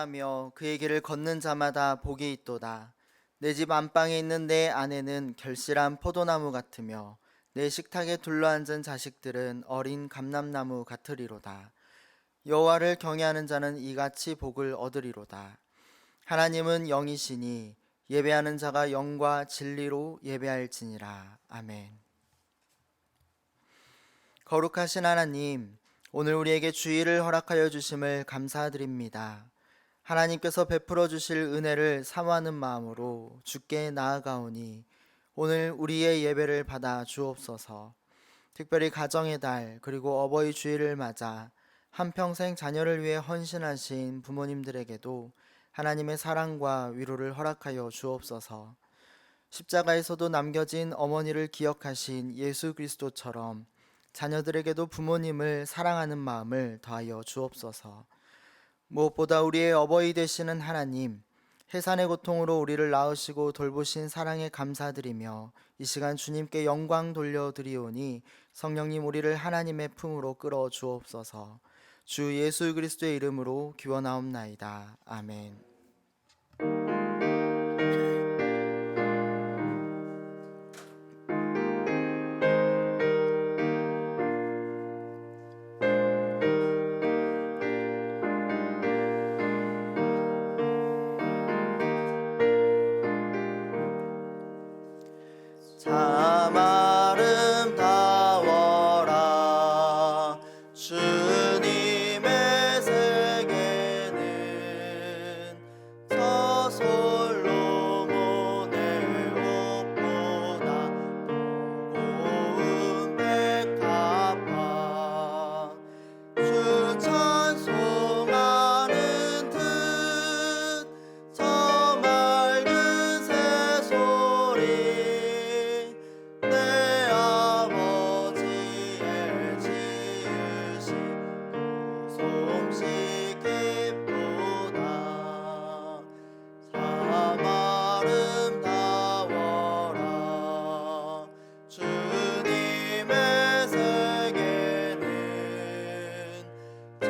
경배하며 그의 길을 걷는 자마다 복이 있도다. 내 집 안방에 있는 내 아내는 결실한 포도나무 같으며 내 식탁에 둘러앉은 자식들은 어린 감람나무 같으리로다. 여호와를 경외하는 자는 이같이 복을 얻으리로다. 하나님은 영이시니 예배하는 자가 영과 진리로 예배할지니라. 아멘. 거룩하신 하나님, 오늘 우리에게 주의를 허락하여 주심을 감사드립니다. 하나님께서 베풀어 주실 은혜를 사모하는 마음으로 주께 나아가오니 오늘 우리의 예배를 받아 주옵소서. 특별히 가정의 달 그리고 어버이 주일을 맞아 한평생 자녀를 위해 헌신하신 부모님들에게도 하나님의 사랑과 위로를 허락하여 주옵소서. 십자가에서도 남겨진 어머니를 기억하신 예수 그리스도처럼 자녀들에게도 부모님을 사랑하는 마음을 더하여 주옵소서. 무엇보다 우리의 어버이 되시는 하나님, 해산의 고통으로 우리를 낳으시고 돌보신 사랑에 감사드리며 이 시간 주님께 영광 돌려드리오니 성령님 우리를 하나님의 품으로 끌어 주옵소서. 주 예수 그리스도의 이름으로 기원하옵나이다. 아멘. 참 아름다워라 주님의 세계는 저 솔로몬의 옷보다 고운 백합화 주 찬송하는 듯 저 맑은 새소리 내 아버지의 지으신 솜씨 깊도다. 참 아름다워라 주님의 세계는 저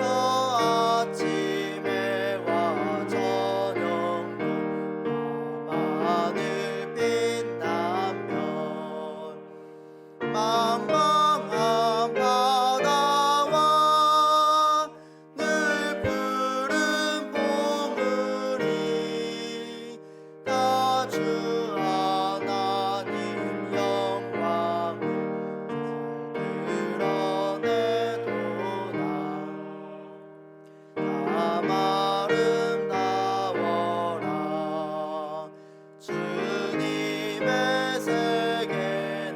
아침에와 저녁도 밤하늘 빛나면 망망한 바다와 늘 푸른 보물이 다 주 하나님 영광을 드러내도다. 참 아름다워라 주님의 세계는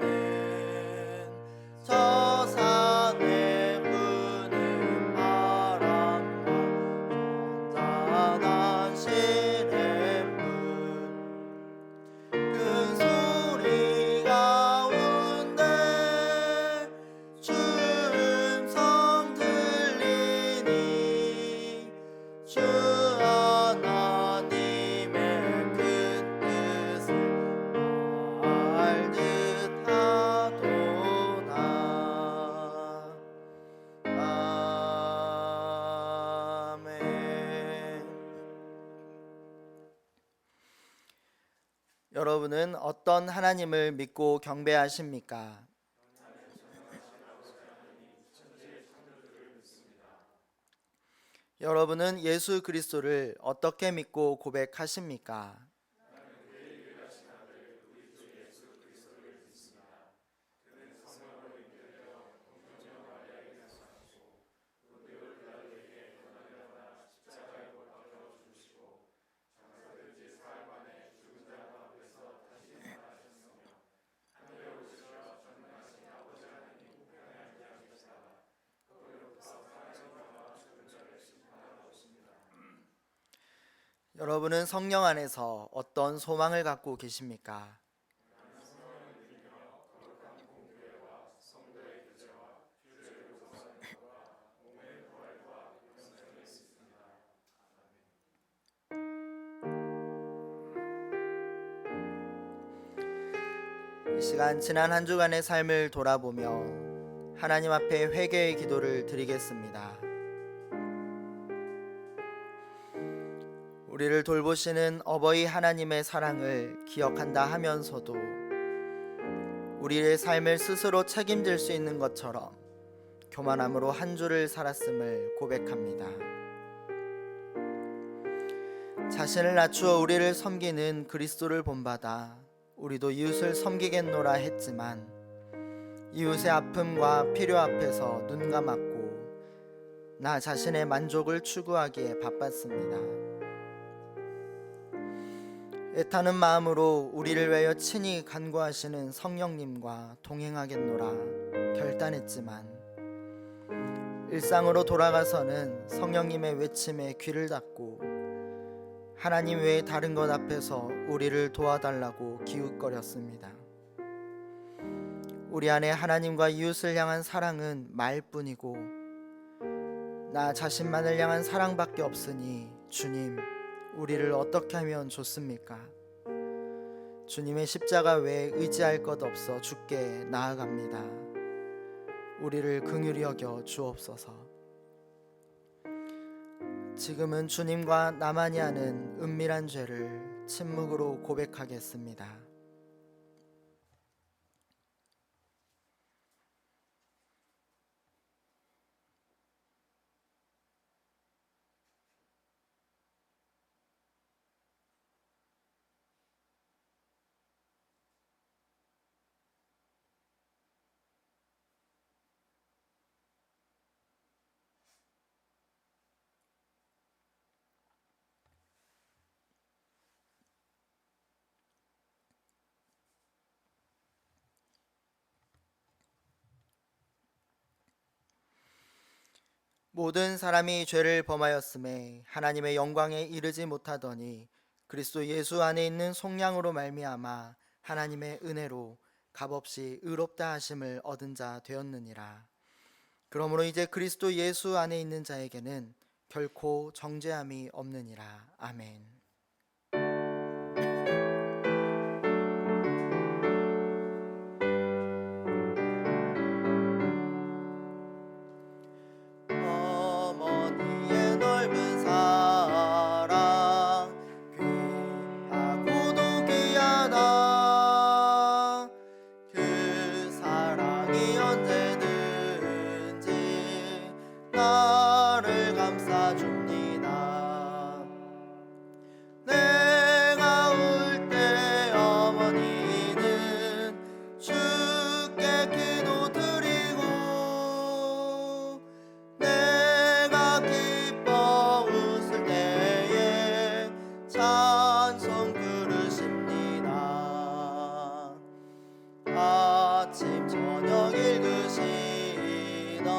저 산에 부는 바람과 잔잔한 시냇물 큰 소리 가운데 주 음성 들리니 주 하나님의 큰 뜻을 알 듯하도다. 아멘. 여러분은 어떤 하나님을 믿고 경배하십니까? 여러분은 예수 그리스도를 어떻게 믿고 고백하십니까? 여러분은 성령 안에서 어떤 소망을 갖고 계십니까? 이 시간 지난 한 주간의 삶을 돌아보며 하나님 앞에 회개의 기도를 드리겠습니다. 우리를 돌보시는 어버이 하나님의 사랑을 기억한다 하면서도 우리의 삶을 스스로 책임질 수 있는 것처럼 교만함으로 한 주를 살았음을 고백합니다. 자신을 낮추어 우리를 섬기는 그리스도를 본받아 우리도 이웃을 섬기겠노라 했지만 이웃의 아픔과 필요 앞에서 눈 감았고 나 자신의 만족을 추구하기에 바빴습니다. 애타는 마음으로 우리를 위하여 친히 간구하시는 성령님과 동행하겠노라 결단했지만 일상으로 돌아가서는 성령님의 외침에 귀를 닫고 하나님 외에 다른 것 앞에서 우리를 도와달라고 기웃거렸습니다. 우리 안에 하나님과 이웃을 향한 사랑은 말뿐이고 나 자신만을 향한 사랑밖에 없으니 주님, 우리를 어떻게 하면 좋습니까? 주님의 십자가 외에 의지할 것 없어 주께 나아갑니다. 우리를 긍휼히 여겨 주옵소서. 지금은 주님과 나만이 아는 은밀한 죄를 침묵으로 고백하겠습니다. 모든 사람이 죄를 범하였음에 하나님의 영광에 이르지 못하더니 그리스도 예수 안에 있는 속량으로 말미암아 하나님의 은혜로 값없이 의롭다 하심을 얻은 자 되었느니라. 그러므로 이제 그리스도 예수 안에 있는 자에게는 결코 정죄함이 없느니라. 아멘. 어머니의 넓은 사랑 귀하고도 귀하다. 그 사랑이 언제든지 나를 감싸줍니다. 내가 울 때 어머니는 주께 기도드리고 내가 기뻐 웃을 때에 찬송 부르십니다. 아침 저녁 읽으시던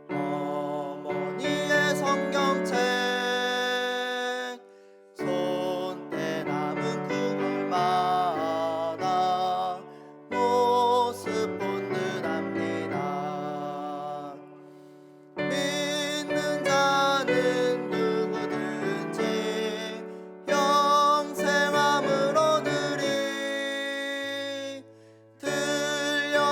어머니의 성경책 손때 남은 구걸마다 모습 본 듯합니다. 믿는 자는 누구든지 영생함을 얻으리. 들려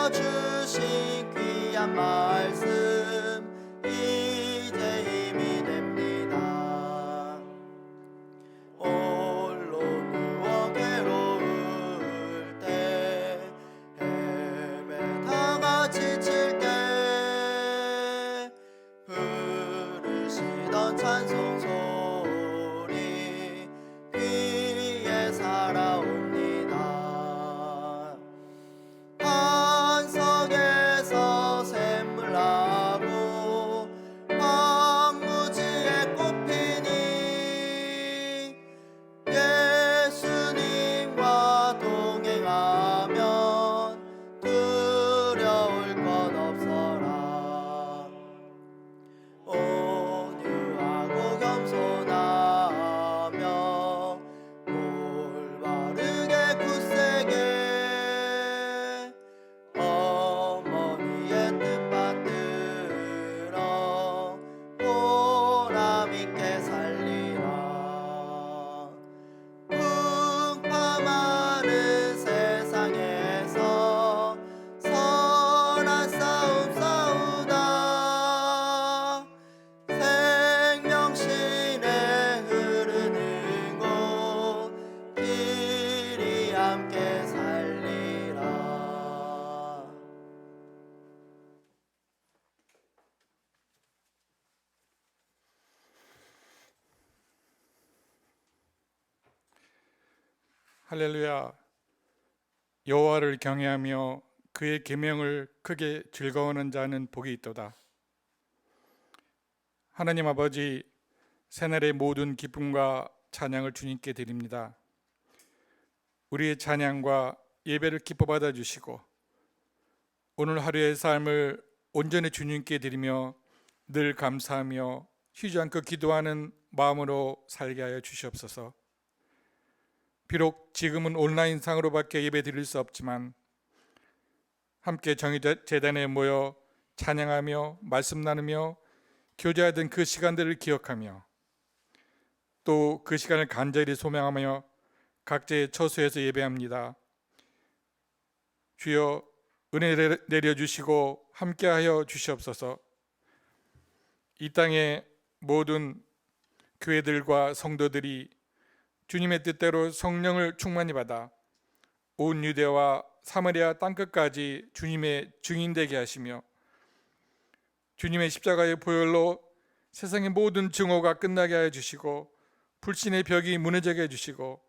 할렐루야. 여호와를 경외하며 그의 계명을 크게 즐거워하는 자는 복이 있도다. 하나님 아버지, 새날의 모든 기쁨과 찬양을 주님께 드립니다. 우리의 찬양과 예배를 기뻐 받아 주시고 오늘 하루의 삶을 온전히 주님께 드리며 늘 감사하며 쉬지 않고 기도하는 마음으로 살게 하여 주시옵소서. 비록 지금은 온라인상으로밖에 예배 드릴 수 없지만 함께 정의재단에 모여 찬양하며 말씀 나누며 교제하던 그 시간들을 기억하며 또 그 시간을 간절히 소망하며 각자의 처소에서 예배합니다. 주여, 은혜 내려주시고 함께하여 주시옵소서. 이 땅의 모든 교회들과 성도들이 주님의 뜻대로 성령을 충만히 받아 온 유대와 사마리아 땅끝까지 주님의 증인 되게 하시며 주님의 십자가의 보혈로 세상의 모든 증오가 끝나게 하여 주시고 불신의 벽이 무너지게 해 주시고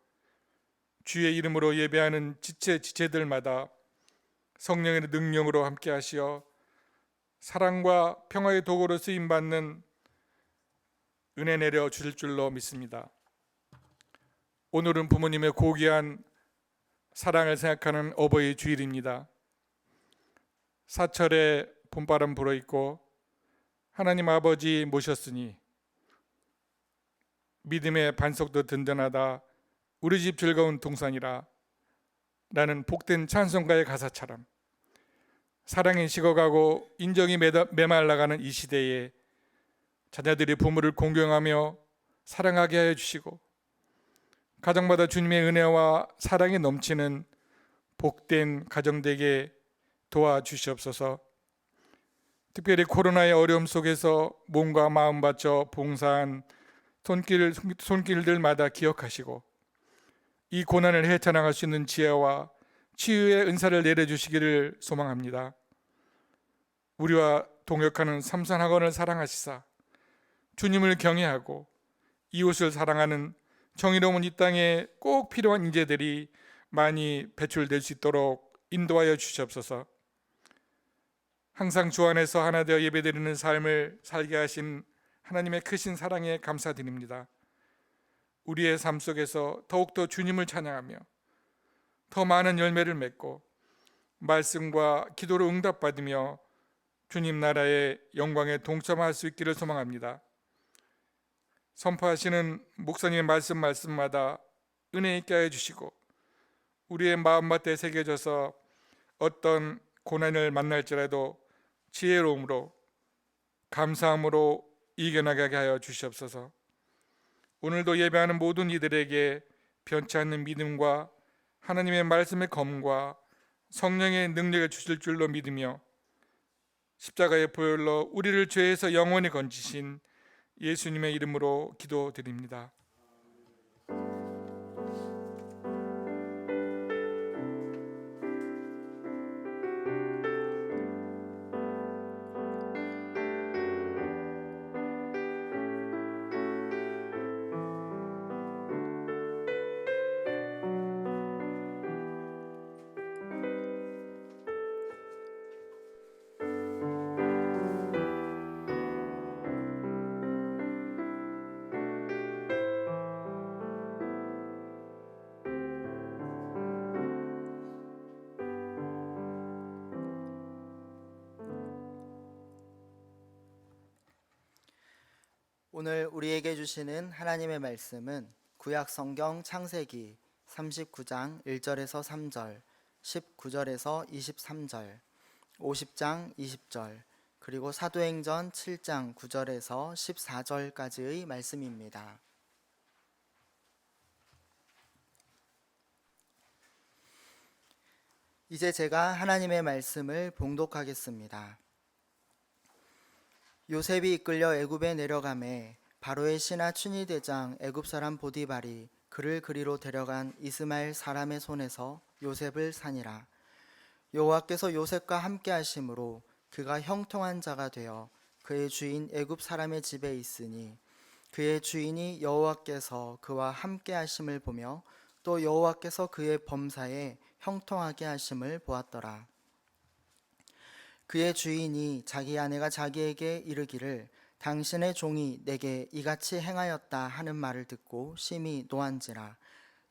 주의 이름으로 예배하는 지체들마다 성령의 능력으로 함께 하시어 사랑과 평화의 도구로 쓰임받는 은혜 내려 주실 줄로 믿습니다. 오늘은 부모님의 고귀한 사랑을 생각하는 어버이 주일입니다. 사철에 봄바람 불어있고 하나님 아버지 모셨으니 믿음의 반석도 든든하다, 우리 집 즐거운 동산이라 라는 복된 찬송가의 가사처럼 사랑이 식어가고 인정이 메말라가는 이 시대에 자녀들이 부모를 공경하며 사랑하게 하여 주시고 가정마다 주님의 은혜와 사랑이 넘치는 복된 가정 되게 도와주시옵소서. 특별히 코로나의 어려움 속에서 몸과 마음 바쳐 봉사한 손길들마다 기억하시고 이 고난을 헤쳐나갈 수 있는 지혜와 치유의 은사를 내려주시기를 소망합니다. 우리와 동역하는 삼선학원을 사랑하시사 주님을 경외하고 이웃을 사랑하는 정의로운 이 땅에 꼭 필요한 인재들이 많이 배출될 수 있도록 인도하여 주시옵소서. 항상 주 안에서 하나 되어 예배드리는 삶을 살게 하신 하나님의 크신 사랑에 감사드립니다. 우리의 삶 속에서 더욱더 주님을 찬양하며 더 많은 열매를 맺고 말씀과 기도로 응답받으며 주님 나라의 영광에 동참할 수 있기를 소망합니다. 선포하시는 목사님의 말씀마다 은혜 있게 하여 주시고 우리의 마음밭에 새겨져서 어떤 고난을 만날지라도 지혜로움으로 감사함으로 이겨나가게 하여 주시옵소서. 오늘도 예배하는 모든 이들에게 변치 않는 믿음과 하나님의 말씀의 검과 성령의 능력을 주실 줄로 믿으며 십자가의 보혈로 우리를 죄에서 영원히 건지신 예수님의 이름으로 기도드립니다. 오늘 우리에게 주시는 하나님의 말씀은 구약 성경 창세기 39장 1절에서 3절, 19절에서 23절, 50장 20절, 그리고 사도행전 7장 9절에서 14절까지의 말씀입니다. 이제 제가 하나님의 말씀을 봉독하겠습니다. 요셉이 이끌려 애굽에 내려가매 바로의 신하 춘위 대장 애굽 사람 보디발이 그를 그리로 데려간 이스마엘 사람의 손에서 요셉을 산이라. 여호와께서 요셉과 함께 하심으로 그가 형통한 자가 되어 그의 주인 애굽 사람의 집에 있으니 그의 주인이 여호와께서 그와 함께 하심을 보며 또 여호와께서 그의 범사에 형통하게 하심을 보았더라. 그의 주인이 자기 아내가 자기에게 이르기를 당신의 종이 내게 이같이 행하였다 하는 말을 듣고 심히 노한지라.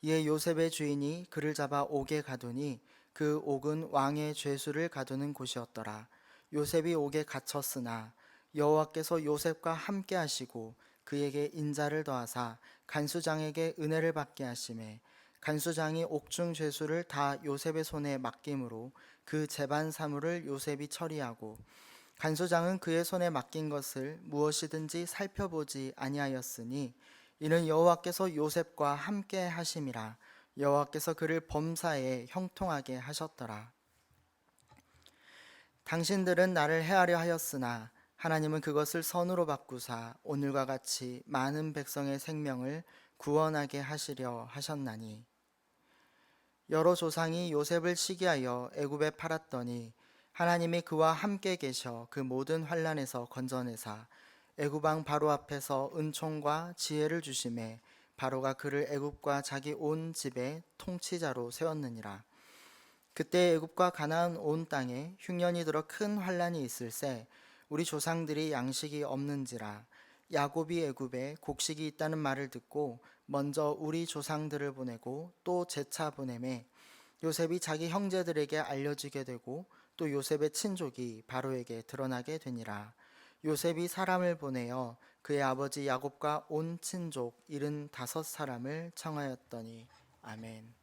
이에 요셉의 주인이 그를 잡아 옥에 가두니 그 옥은 왕의 죄수를 가두는 곳이었더라. 요셉이 옥에 갇혔으나 여호와께서 요셉과 함께 하시고 그에게 인자를 더하사 간수장에게 은혜를 받게 하심에 간수장이 옥중 죄수를 다 요셉의 손에 맡김으로 그 재반 사물을 요셉이 처리하고 간수장은 그의 손에 맡긴 것을 무엇이든지 살펴보지 아니하였으니 이는 여호와께서 요셉과 함께 하심이라. 여호와께서 그를 범사에 형통하게 하셨더라. 당신들은 나를 해하려 하였으나 하나님은 그것을 선으로 바꾸사 오늘과 같이 많은 백성의 생명을 구원하게 하시려 하셨나니 여러 조상이 요셉을 시기하여 애굽에 팔았더니 하나님이 그와 함께 계셔 그 모든 환난에서 건져내사 애굽 왕 바로 앞에서 은총과 지혜를 주심에 바로가 그를 애굽과 자기 온 집의 통치자로 세웠느니라. 그때 애굽과 가나안 온 땅에 흉년이 들어 큰 환난이 있을새 우리 조상들이 양식이 없는지라. 야곱이 애굽에 곡식이 있다는 말을 듣고 먼저 우리 조상들을 보내고 또 재차 보내매 요셉이 자기 형제들에게 알려지게 되고 또 요셉의 친족이 바로에게 드러나게 되니라. 요셉이 사람을 보내어 그의 아버지 야곱과 온 친족 75사람을 청하였더니 아멘.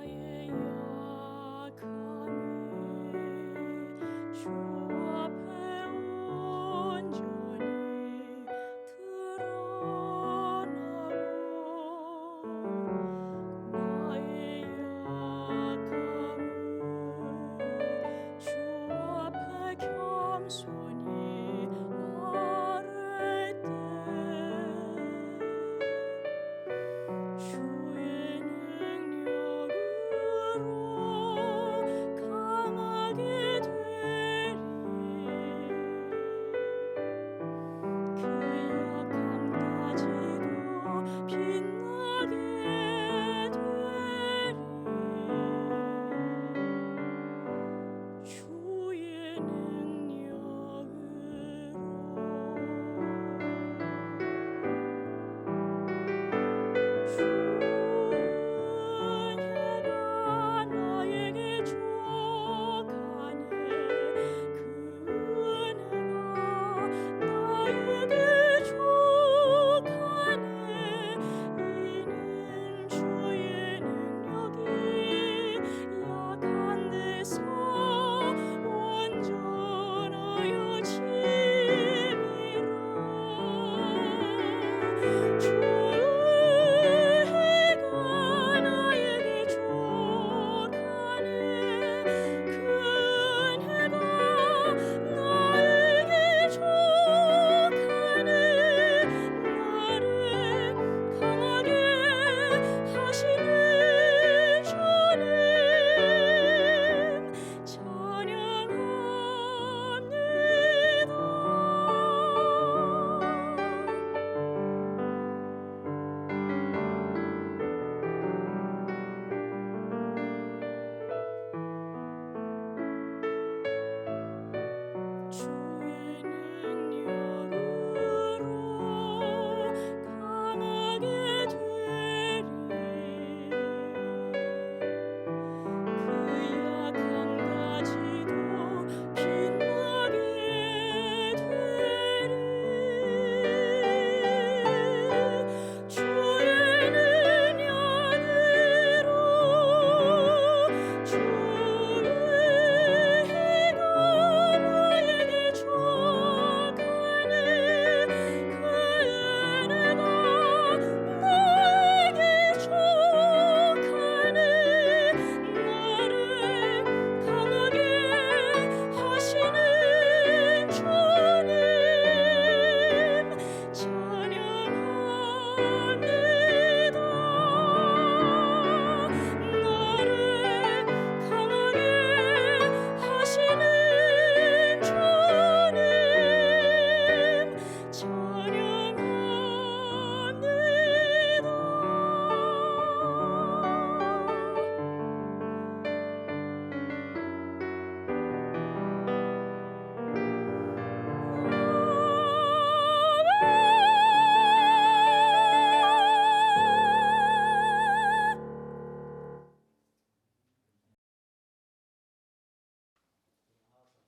나의 약한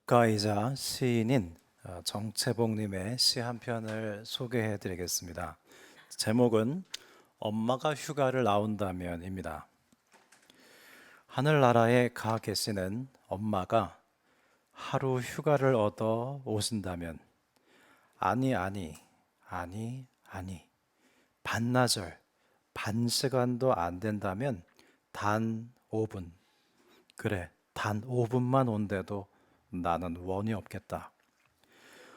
작가이자 시인인 정채복님의 시 한 편을 소개해 드리겠습니다. 제목은 엄마가 휴가를 나온다면입니다. 하늘나라에 가 계시는 엄마가 하루 휴가를 얻어 오신다면, 아니 반나절 반 시간도 안 된다면 단 5분, 그래 단 5분만 온대도 나는 원이 없겠다.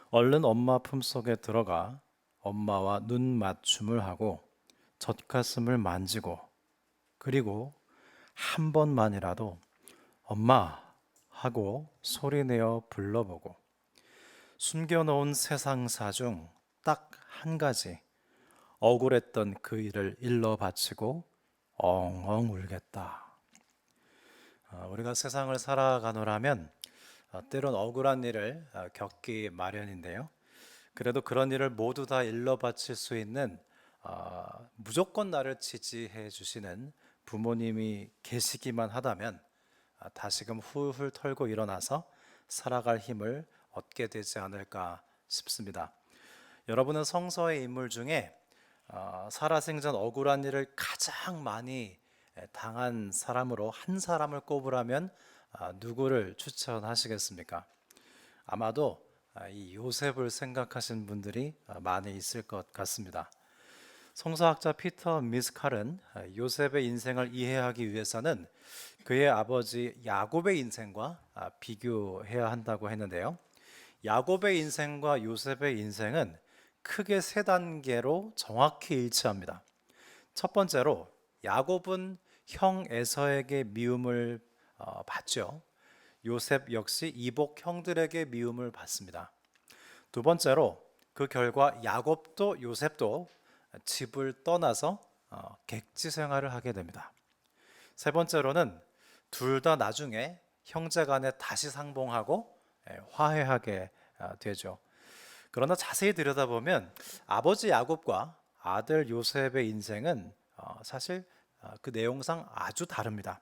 얼른 엄마 품속에 들어가 엄마와 눈 맞춤을 하고 젖가슴을 만지고, 그리고 한 번만이라도 엄마 하고 소리내어 불러보고, 숨겨놓은 세상사 중 딱 한 가지 억울했던 그 일을 일러 바치고 엉엉 울겠다. 우리가 세상을 살아가노라면 때론 억울한 일을 겪기 마련인데요. 그래도 그런 일을 모두 다 일러 바칠 수 있는, 무조건 나를 지지해 주시는 부모님이 계시기만 하다면 다시금 훌훌 털고 일어나서 살아갈 힘을 얻게 되지 않을까 싶습니다. 여러분은 성서의 인물 중에 살아생전 억울한 일을 가장 많이 당한 사람으로 한 사람을 꼽으라면 누구를 추천하시겠습니까? 아마도 이 요셉을 생각하신 분들이 많이 있을 것 같습니다. 성서학자 피터 미스칼은 요셉의 인생을 이해하기 위해서는 그의 아버지 야곱의 인생과 비교해야 한다고 했는데요. 야곱의 인생과 요셉의 인생은 크게 세 단계로 정확히 일치합니다. 첫 번째로 야곱은 형 에서에게 미움을 받죠. 요셉 역시 이복 형들에게 미움을 받습니다. 두 번째로 그 결과 야곱도 요셉도 집을 떠나서 객지 생활을 하게 됩니다. 세 번째로는 둘 다 나중에 형제간에 다시 상봉하고 화해하게 되죠. 그러나 자세히 들여다보면 아버지 야곱과 아들 요셉의 인생은 사실 그 내용상 아주 다릅니다.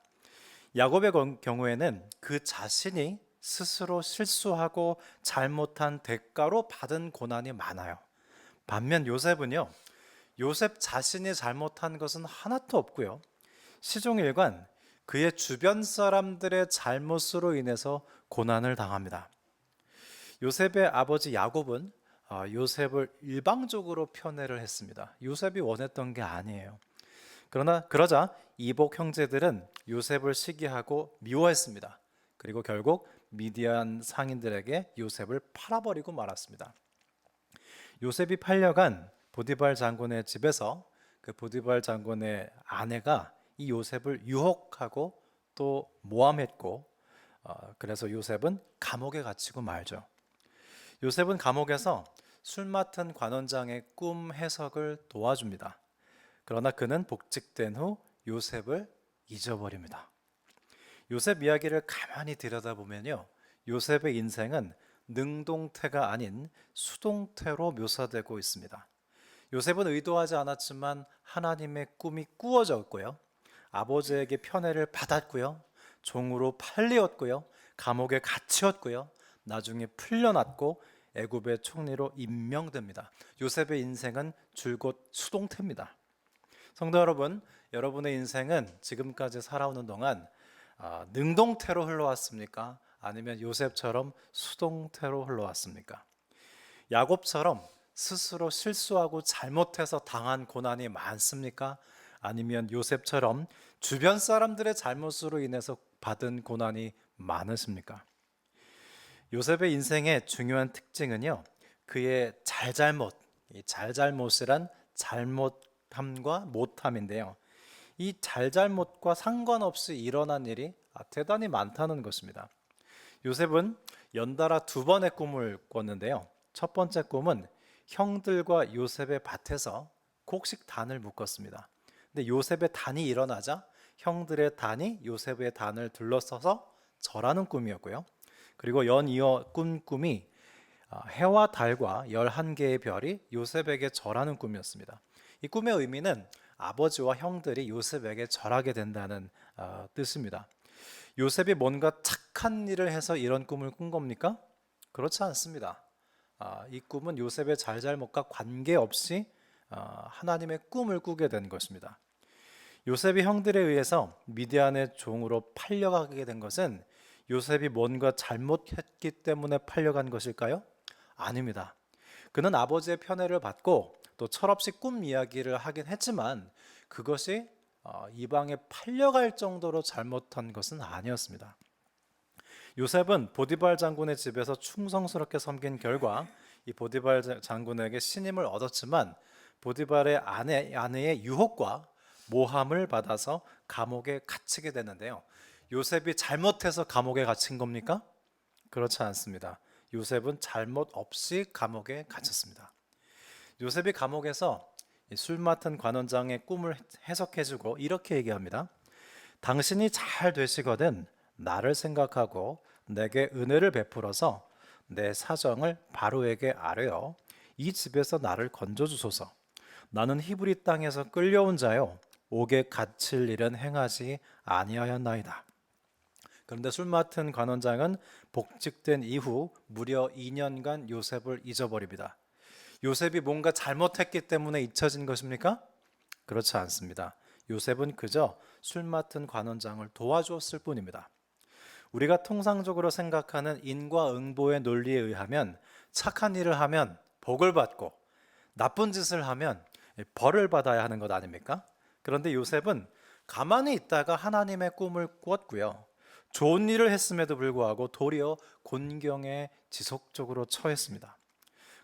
야곱의 경우에는 그 자신이 스스로 실수하고 잘못한 대가로 받은 고난이 많아요. 반면 요셉은요, 요셉 자신이 잘못한 것은 하나도 없고요, 시종일관 그의 주변 사람들의 잘못으로 인해서 고난을 당합니다. 요셉의 아버지 야곱은 요셉을 일방적으로 편애를 했습니다. 요셉이 원했던 게 아니에요. 그러자 이복 형제들은 요셉을 시기하고 미워했습니다. 그리고 결국 미디안 상인들에게 요셉을 팔아버리고 말았습니다. 요셉이 팔려간 보디발 장군의 집에서 그 보디발 장군의 아내가 이 요셉을 유혹하고 또 모함했고, 그래서 요셉은 감옥에 갇히고 말죠. 요셉은 감옥에서 술 맡은 관원장의 꿈 해석을 도와줍니다. 그러나 그는 복직된 후 요셉을 잊어버립니다. 요셉 이야기를 가만히 들여다보면요, 요셉의 인생은 능동태가 아닌 수동태로 묘사되고 있습니다. 요셉은 의도하지 않았지만 하나님의 꿈이 꾸어졌고요, 아버지에게 편애를 받았고요, 종으로 팔리었고요, 감옥에 갇혔고요, 나중에 풀려났고 애굽의 총리로 임명됩니다. 요셉의 인생은 줄곧 수동태입니다. 성도 여러분, 여러분의 인생은 지금까지 살아오는 동안 능동태로 흘러왔습니까? 아니면 요셉처럼 수동태로 흘러왔습니까? 야곱처럼 스스로 실수하고 잘못해서 당한 고난이 많습니까? 아니면 요셉처럼 주변 사람들의 잘못으로 인해서 받은 고난이 많으십니까? 요셉의 인생의 중요한 특징은요, 그의 이 잘잘못이란 잘못함과 못함인데요, 이 잘잘못과 상관없이 일어난 일이 대단히 많다는 것입니다. 요셉은 연달아 두 번의 꿈을 꿨는데요, 첫 번째 꿈은 형들과 요셉의 밭에서 곡식 단을 묶었습니다. 근데 요셉의 단이 일어나자 형들의 단이 요셉의 단을 둘러서서 절하는 꿈이었고요. 그리고 연이어 꾼 꿈이 해와 달과 11개의 별이 요셉에게 절하는 꿈이었습니다. 이 꿈의 의미는 아버지와 형들이 요셉에게 절하게 된다는 뜻입니다. 요셉이 뭔가 착한 일을 해서 이런 꿈을 꾼 겁니까? 그렇지 않습니다. 이 꿈은 요셉의 잘잘못과 관계없이 하나님의 꿈을 꾸게 된 것입니다. 요셉이 형들에 의해서 미디안의 종으로 팔려가게 된 것은 요셉이 뭔가 잘못했기 때문에 팔려간 것일까요? 아닙니다. 그는 아버지의 편애를 받고 또 철없이 꿈 이야기를 하긴 했지만 그것이 이방에 팔려갈 정도로 잘못한 것은 아니었습니다. 요셉은 보디발 장군의 집에서 충성스럽게 섬긴 결과 이 보디발 장군에게 신임을 얻었지만 보디발의 아내의 유혹과 모함을 받아서 감옥에 갇히게 되는데요. 요셉이 잘못해서 감옥에 갇힌 겁니까? 그렇지 않습니다. 요셉은 잘못 없이 감옥에 갇혔습니다. 요셉이 감옥에서 술 맡은 관원장의 꿈을 해석해주고 이렇게 얘기합니다. 당신이 잘 되시거든 나를 생각하고 내게 은혜를 베풀어서 내 사정을 바로에게 아뢰어 이 집에서 나를 건져주소서. 나는 히브리 땅에서 끌려온 자요 옥에 갇힐 일은 행하지 아니하였나이다. 그런데 술 맡은 관원장은 복직된 이후 무려 2년간 요셉을 잊어버립니다. 요셉이 뭔가 잘못했기 때문에 잊혀진 것입니까? 그렇지 않습니다. 요셉은 그저 술 맡은 관원장을 도와주었을 뿐입니다. 우리가 통상적으로 생각하는 인과응보의 논리에 의하면 착한 일을 하면 복을 받고 나쁜 짓을 하면 벌을 받아야 하는 것 아닙니까? 그런데 요셉은 가만히 있다가 하나님의 꿈을 꿨고요. 좋은 일을 했음에도 불구하고 도리어 곤경에 지속적으로 처했습니다.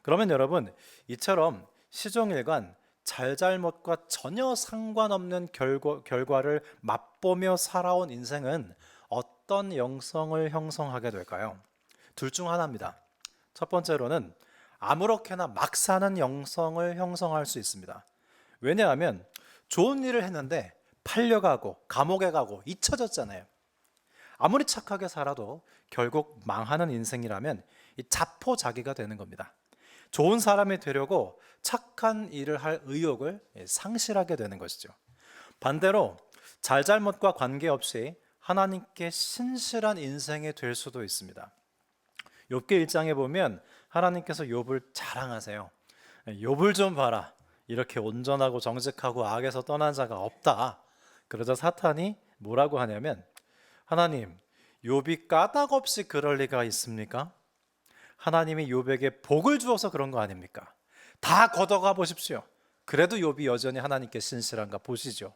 그러면 여러분, 이처럼 시종일관 잘잘못과 전혀 상관없는 결과를 맛보며 살아온 인생은 어떤 영성을 형성하게 될까요? 둘 중 하나입니다. 첫 번째로는 아무렇게나 막 사는 영성을 형성할 수 있습니다. 왜냐하면 좋은 일을 했는데 팔려가고 감옥에 가고 잊혀졌잖아요. 아무리 착하게 살아도 결국 망하는 인생이라면 이 자포자기가 되는 겁니다. 좋은 사람이 되려고 착한 일을 할 의욕을 상실하게 되는 것이죠. 반대로 잘잘못과 관계없이 하나님께 신실한 인생이 될 수도 있습니다. 욥기 1장에 보면 하나님께서 욥을 자랑하세요. 욥을 좀 봐라. 이렇게 온전하고 정직하고 악에서 떠난 자가 없다. 그러자 사탄이 뭐라고 하냐면 하나님, 욥이 까닭 없이 그럴 리가 있습니까? 하나님이 욥에게 복을 주어서 그런 거 아닙니까? 다 걷어가 보십시오. 그래도 욥이 여전히 하나님께 신실한가 보시죠.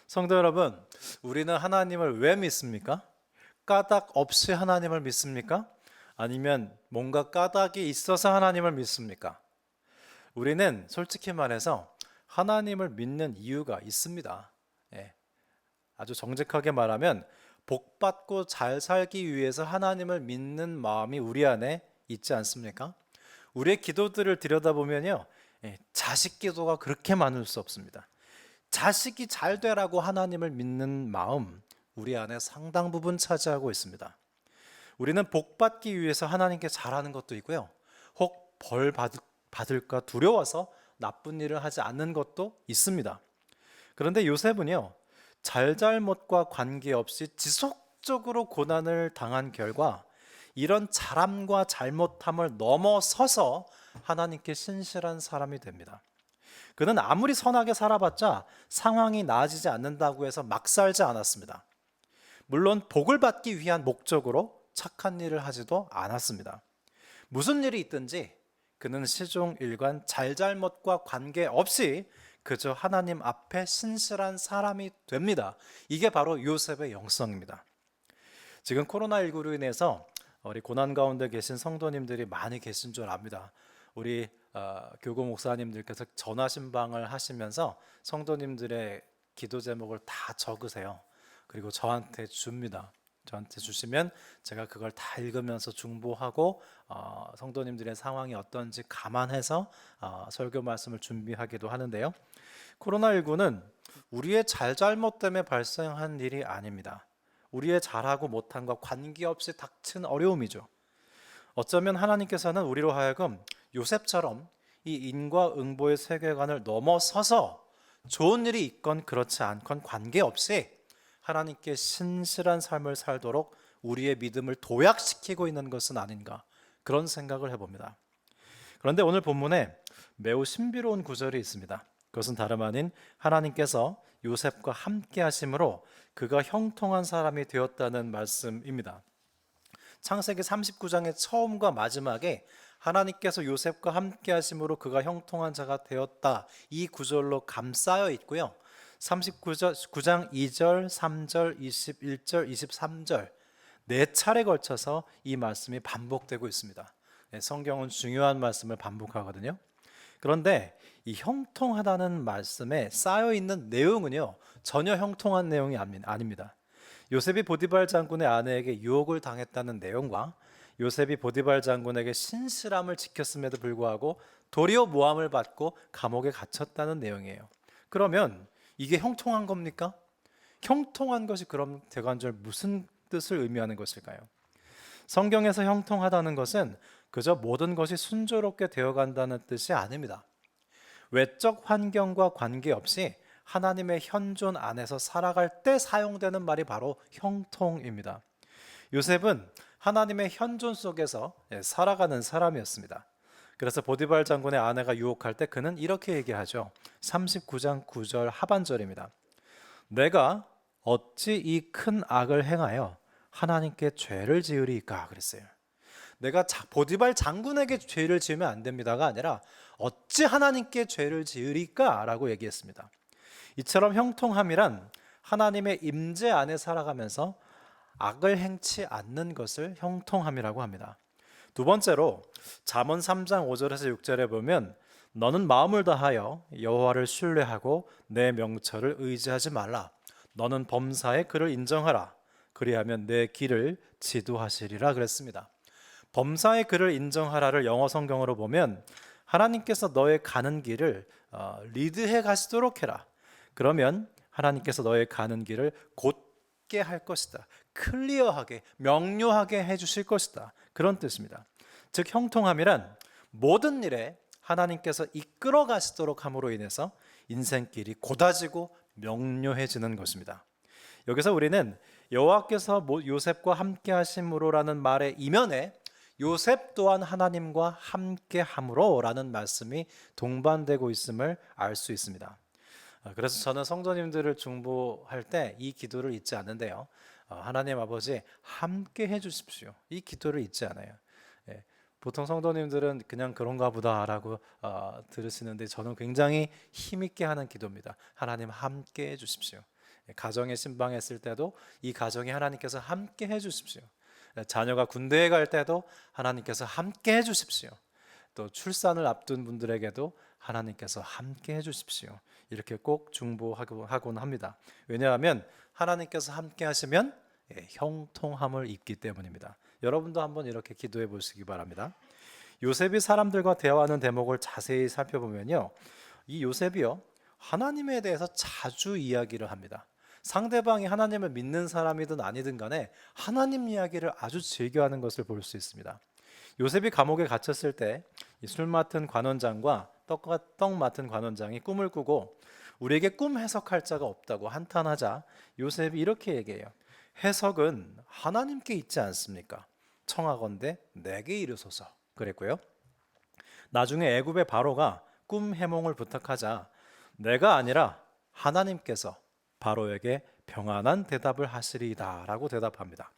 성도 여러분, 우리는 하나님을 왜 믿습니까? 까닭 없이 하나님을 믿습니까? 아니면 뭔가 까닭이 있어서 하나님을 믿습니까? 우리는 솔직히 말해서 하나님을 믿는 이유가 있습니다. 아주 정직하게 말하면 복받고 잘 살기 위해서 하나님을 믿는 마음이 우리 안에 있지 않습니까? 우리의 기도들을 들여다보면요, 자식 기도가 그렇게 많을 수 없습니다. 자식이 잘 되라고 하나님을 믿는 마음, 우리 안에 상당 부분 차지하고 있습니다. 우리는 복받기 위해서 하나님께 잘하는 것도 있고요, 혹 벌 받을까 두려워서 나쁜 일을 하지 않는 것도 있습니다. 그런데 요셉은요, 잘잘못과 관계없이 지속적으로 고난을 당한 결과 이런 잘함과 잘못함을 넘어서서 하나님께 신실한 사람이 됩니다. 그는 아무리 선하게 살아봤자 상황이 나아지지 않는다고 해서 막 살지 않았습니다. 물론 복을 받기 위한 목적으로 착한 일을 하지도 않았습니다. 무슨 일이 있든지 그는 시종일관 잘잘못과 관계없이 그저 하나님 앞에 신실한 사람이 됩니다. 이게 바로 요셉의 영성입니다. 지금 코로나19로 인해서 우리 고난 가운데 계신 성도님들이 많이 계신 줄 압니다. 우리 교구 목사님들께서 전화 신방을 하시면서 성도님들의 기도 제목을 다 적으세요. 그리고 저한테 줍니다. 저한테 주시면 제가 그걸 다 읽으면서 중보하고 성도님들의 상황이 어떤지 감안해서 설교 말씀을 준비하기도 하는데요. 코로나19는 우리의 잘잘못 때문에 발생한 일이 아닙니다. 우리의 잘하고 못함과 관계없이 닥친 어려움이죠. 어쩌면 하나님께서는 우리로 하여금 요셉처럼 이 인과응보의 세계관을 넘어서서 좋은 일이 있건 그렇지 않건 관계없이 하나님께 신실한 삶을 살도록 우리의 믿음을 도약시키고 있는 것은 아닌가, 그런 생각을 해봅니다. 그런데 오늘 본문에 매우 신비로운 구절이 있습니다. 그것은 다름 아닌 하나님께서 요셉과 함께 하심으로 그가 형통한 사람이 되었다는 말씀입니다. 창세기 39장의 처음과 마지막에 하나님께서 요셉과 함께 하심으로 그가 형통한 자가 되었다, 이 구절로 감싸여 있고요. 39장 2절, 3절, 21절, 23절 네 차례 걸쳐서 이 말씀이 반복되고 있습니다. 성경은 중요한 말씀을 반복하거든요. 그런데 이 형통하다는 말씀에 쌓여 있는 내용은요, 전혀 형통한 내용이 아닙니다. 요셉이 보디발 장군의 아내에게 유혹을 당했다는 내용과 요셉이 보디발 장군에게 신실함을 지켰음에도 불구하고 도리어 모함을 받고 감옥에 갇혔다는 내용이에요. 그러면 이게 형통한 겁니까? 형통한 것이 그럼 대관절 무슨 뜻을 의미하는 것일까요? 성경에서 형통하다는 것은 그저 모든 것이 순조롭게 되어간다는 뜻이 아닙니다. 외적 환경과 관계없이 하나님의 현존 안에서 살아갈 때 사용되는 말이 바로 형통입니다. 요셉은 하나님의 현존 속에서 살아가는 사람이었습니다. 그래서 보디발 장군의 아내가 유혹할 때 그는 이렇게 얘기하죠. 39장 9절 하반절입니다. 내가 어찌 이 큰 악을 행하여 하나님께 죄를 지으리까 그랬어요. 내가 보디발 장군에게 죄를 지으면 안 됩니다가 아니라 어찌 하나님께 죄를 지으리까 라고 얘기했습니다. 이처럼 형통함이란 하나님의 임재 안에 살아가면서 악을 행치 않는 것을 형통함이라고 합니다. 두 번째로 잠언 3장 5절에서 6절에 보면 너는 마음을 다하여 여호와를 신뢰하고 내 명철을 의지하지 말라. 너는 범사의 그를 인정하라. 그리하면 내 길을 지도하시리라 그랬습니다. 범사의 그를 인정하라를 영어 성경으로 보면 하나님께서 너의 가는 길을 리드해 가시도록 해라. 그러면 하나님께서 너의 가는 길을 곧게 할 것이다. 클리어하게, 명료하게 해주실 것이다. 그런 뜻입니다. 즉 형통함이란 모든 일에 하나님께서 이끌어 가시도록 함으로 인해서 인생길이 곧아지고 명료해지는 것입니다. 여기서 우리는 여호와께서 요셉과 함께 하심으로라는 말의 이면에 요셉 또한 하나님과 함께 함으로라는 말씀이 동반되고 있음을 알 수 있습니다. 그래서 저는 성도님들을 중보할 때 이 기도를 잊지 않는데요. 하나님 아버지 함께 해주십시오. 이 기도를 잊지 않아요. 보통 성도님들은 그냥 그런가 보다라고 들으시는데 저는 굉장히 힘있게 하는 기도입니다. 하나님 함께 해주십시오. 가정에 신방했을 때도 이 가정에 하나님께서 함께 해주십시오. 자녀가 군대에 갈 때도 하나님께서 함께 해주십시오. 또 출산을 앞둔 분들에게도 하나님께서 함께 해주십시오. 이렇게 꼭 중보하곤 합니다. 왜냐하면 하나님께서 함께 하시면 형통함을 입기 때문입니다. 여러분도 한번 이렇게 기도해 보시기 바랍니다. 요셉이 사람들과 대화하는 대목을 자세히 살펴보면요, 이 요셉이요 하나님에 대해서 자주 이야기를 합니다. 상대방이 하나님을 믿는 사람이든 아니든 간에 하나님 이야기를 아주 즐겨하는 것을 볼 수 있습니다. 요셉이 감옥에 갇혔을 때 술 맡은 관원장과 떡 맡은 관원장이 꿈을 꾸고 우리에게 꿈 해석할 자가 없다고 한탄하자 요셉이 이렇게 얘기해요. 해석은 하나님께 있지 않습니까? 청하건대 내게 이르소서 그랬고요. 나중에 애굽의 바로가 꿈 해몽을 부탁하자 내가 아니라 하나님께서 바로에게 평안한 대답을 하시리이다 라고 대답합니다.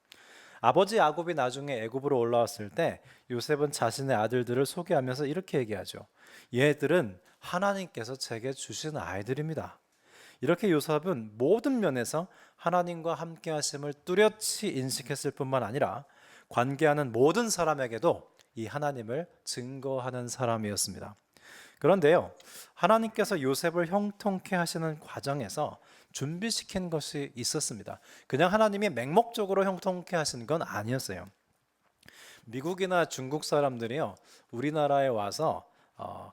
아버지 야곱이 나중에 애굽으로 올라왔을 때 요셉은 자신의 아들들을 소개하면서 이렇게 얘기하죠. 얘들은 하나님께서 제게 주신 아이들입니다. 이렇게 요셉은 모든 면에서 하나님과 함께 하심을 뚜렷이 인식했을 뿐만 아니라 관계하는 모든 사람에게도 이 하나님을 증거하는 사람이었습니다. 그런데요, 하나님께서 요셉을 형통케 하시는 과정에서 준비시킨 것이 있었습니다. 그냥 하나님이 맹목적으로 형통케 하신 건 아니었어요. 미국이나 중국 사람들이요, 우리나라에 와서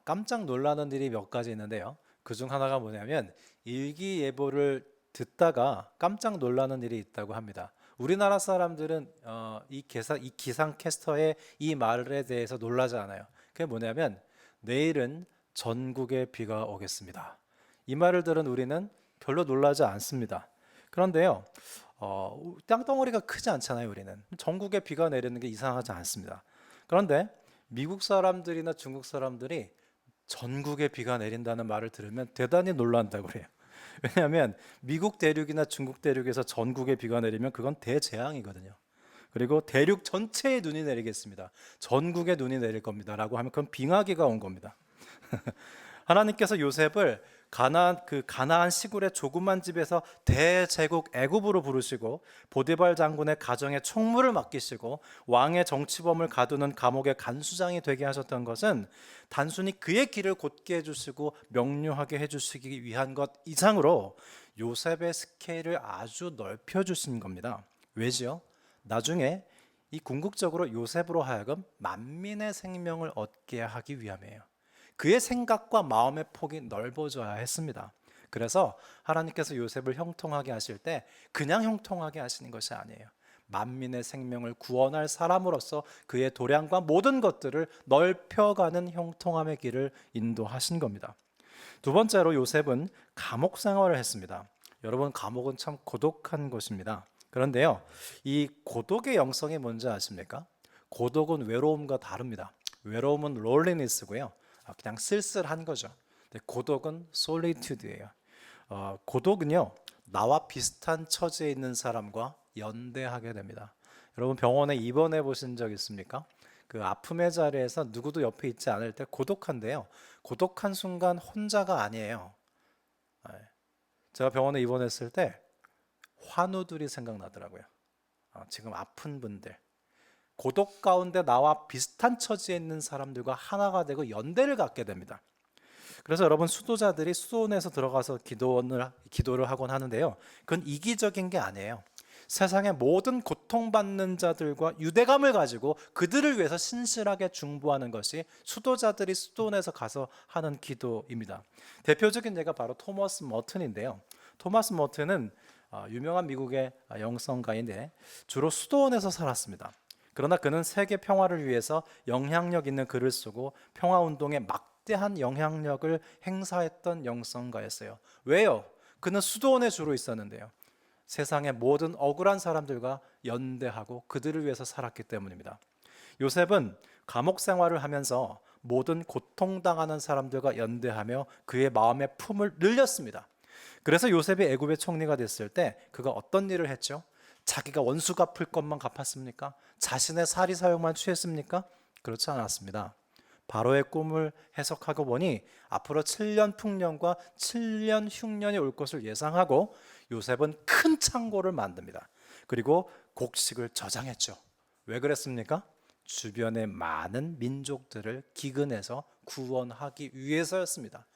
깜짝 놀라는 일이 몇 가지 있는데요. 그중 하나가 뭐냐면 일기예보를 듣다가 깜짝 놀라는 일이 있다고 합니다. 우리나라 사람들은 이 기상캐스터의 이 말에 대해서 놀라지 않아요. 그게 뭐냐면 내일은 전국에 비가 오겠습니다. 이 말을 들은 우리는 별로 놀라지 않습니다. 그런데요, 땅덩어리가 크지 않잖아요. 우리는 전국에 비가 내리는 게 이상하지 않습니다. 그런데 미국 사람들이나 중국 사람들이 전국에 비가 내린다는 말을 들으면 대단히 놀란다고 그래요. 왜냐하면 미국 대륙이나 중국 대륙에서 전국에 비가 내리면 그건 대재앙이거든요. 그리고 대륙 전체에 눈이 내리겠습니다. 전국에 눈이 내릴 겁니다. 라고 하면 그건 빙하기가 온 겁니다. 하나님께서 요셉을 가나안 시골의 조그만 집에서 대제국 애굽으로 부르시고 보디발 장군의 가정에 총무를 맡기시고 왕의 정치범을 가두는 감옥의 간수장이 되게 하셨던 것은 단순히 그의 길을 곧게 해주시고 명료하게 해주시기 위한 것 이상으로 요셉의 스케일을 아주 넓혀주신 겁니다. 왜지요? 나중에 이 궁극적으로 요셉으로 하여금 만민의 생명을 얻게 하기 위함이에요. 그의 생각과 마음의 폭이 넓어져야 했습니다. 그래서 하나님께서 요셉을 형통하게 하실 때 그냥 형통하게 하시는 것이 아니에요. 만민의 생명을 구원할 사람으로서 그의 도량과 모든 것들을 넓혀가는 형통함의 길을 인도하신 겁니다. 두 번째로 요셉은 감옥 생활을 했습니다. 여러분, 감옥은 참 고독한 곳입니다. 그런데요, 이 고독의 영성이 뭔지 아십니까? 고독은 외로움과 다릅니다. 외로움은 loneliness고요. 그냥 쓸쓸한 거죠. 근데 고독은 solitude예요. 고독은요, 나와 비슷한 처지에 있는 사람과 연대하게 됩니다. 여러분, 병원에 입원해 보신 적 있습니까? 그 아픔의 자리에서 누구도 옆에 있지 않을 때 고독한데요. 고독한 순간 혼자가 아니에요. 제가 병원에 입원했을 때 환우들이 생각나더라고요. 지금 아픈 분들, 고독 가운데 나와 비슷한 처지에 있는 사람들과 하나가 되고 연대를 갖게 됩니다. 그래서 여러분, 수도자들이 수도원에서 들어가서 기도를 하곤 하는데요, 그건 이기적인 게 아니에요. 세상의 모든 고통받는 자들과 유대감을 가지고 그들을 위해서 신실하게 중보하는 것이 수도자들이 수도원에서 가서 하는 기도입니다. 대표적인 예가 바로 토머스 머튼인데요. 토머스 머튼은 유명한 미국의 영성가인데 주로 수도원에서 살았습니다. 그러나 그는 세계 평화를 위해서 영향력 있는 글을 쓰고 평화운동에 막대한 영향력을 행사했던 영성가였어요. 왜요? 그는 수도원에 주로 있었는데요. 세상의 모든 억울한 사람들과 연대하고 그들을 위해서 살았기 때문입니다. 요셉은 감옥 생활을 하면서 모든 고통당하는 사람들과 연대하며 그의 마음의 품을 늘렸습니다. 그래서 요셉이 애굽의 총리가 됐을 때 그가 어떤 일을 했죠? 자기가 원수 갚을 것만 갚았습니까? 자신의 사리 사욕만 취했습니까? 그렇지 않았습니다. 바로의 꿈을 해석하고 보니 앞으로 7년 풍년과 7년 흉년이 올 것을 예상하고 요셉은 큰 창고를 만듭니다. 그리고 곡식을 저장했죠. 왜 그랬습니까? 주변의 많은 민족들을 기근해서 구원하기 위해서였습니다.